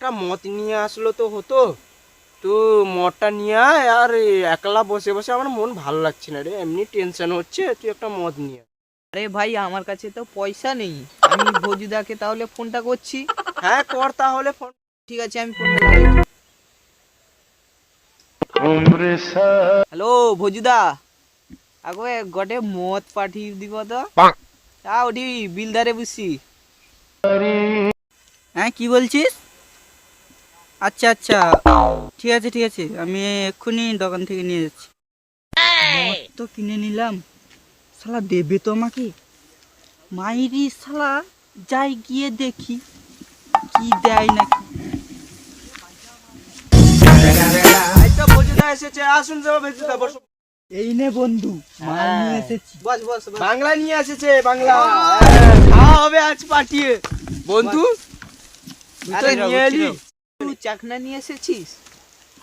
একটা মদ নিয়ে আসলো তো হতো। তো মদটা নিয়ে আয়, আর একলা বসে বসে আমার মন ভালো লাগছে না রে, এমনি টেনশন হচ্ছে, তুই একটা মদ নিয়ে আয়। আরে ভাই আমার কাছে তো পয়সা নেই, আমি ভজুদাকে তাহলে ফোনটা করছি। হ্যাঁ কর তাহলে ফোন। ঠিক আছে আমি ফোনটা লাগাই। হ্যালো ভজুদা, আগো গটে মদ পাঠিয়ে দিব তো। ওটি বিলদারে বুঝছি। হ্যাঁ কি বলছিস? আচ্ছা আচ্ছা, ঠিক আছে ঠিক আছে, আমি এক্ষুনি দোকান থেকে নিয়ে যাচ্ছি। মদ তো কিনে নিলাম, শালা দেবে তো আমাকে? মাইরি শালা, যাই গিয়ে দেখি কি দেয় নাকি। এই তো বজুদা এসেছে, আসুন যাবো বজুদা, বসো। এই নে বন্ধু, মাল নিয়ে এসেছি। বস বস বস। বাংলা নিয়ে এসেছে, বাংলা খাওয়া হবে আজ পাঠিয়ে। বন্ধু তুই তো আরে নিয়ে এলি। তুই চাকনা নিয়ে এসেছিস?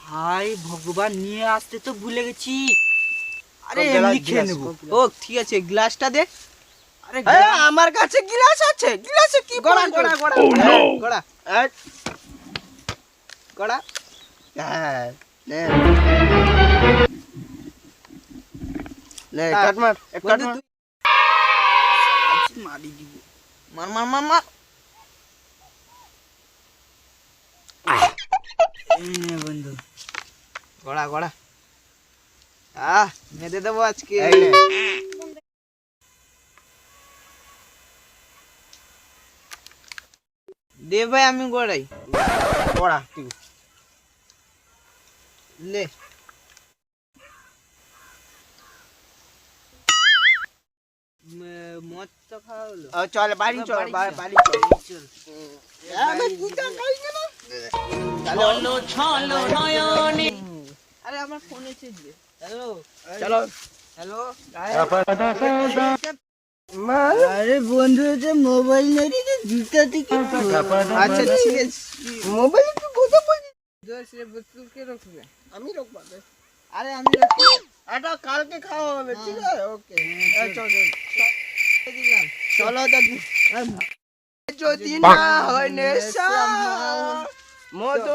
ভাই ভগবান, নিয়ে আসতে তো ভুলে গেছি। আরে তো এমনি গ্লাস, খেয়ে গ্লাস, নেবো। ও ঠিক আছে, গ্লাসটা দে। আরে আমার কাছে গিলাস আছে, গিলাসে কি গড়া প্রয়োজন? গড়া গড়া গড়া এই, গড়া। হ্যাঁ, নে। নে, কাট মার, এক কাট বন্ধু মার। তুই মারি দিব। মার মার মার মার। এই নে বন্ধু। গড়া গড়া। মেদে দেবো আজকে। এই নে। দে ভাই আমি গড়াই। পড়া, তুই। লে মদ তো খাওয়া হলো। চল বাড়ি চল, বাড়ি বাড়ি চল। চল। আরে আমার ফোন এসেছে। হ্যালো চলো। হ্যালো। আরে বন্ধু, যে মোবাইল নেই রে, জুতা থেকে আচ্ছা ঠিক আছে। মোবাইল তুই কথা বলছিস? কে রাখবে? আমি রোকবো। আরে আমি রাখি এটা কালকে খাওয়া হবে, ঠিক আছে? ওকে, চল চল। দিলাম। চলো দাদু। যদি না হয় নেশা মদ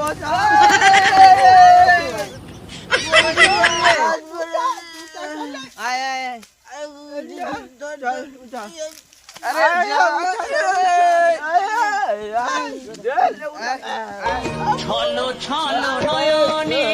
আয় আয় আয়। আরে ছলো ছলো নয়নে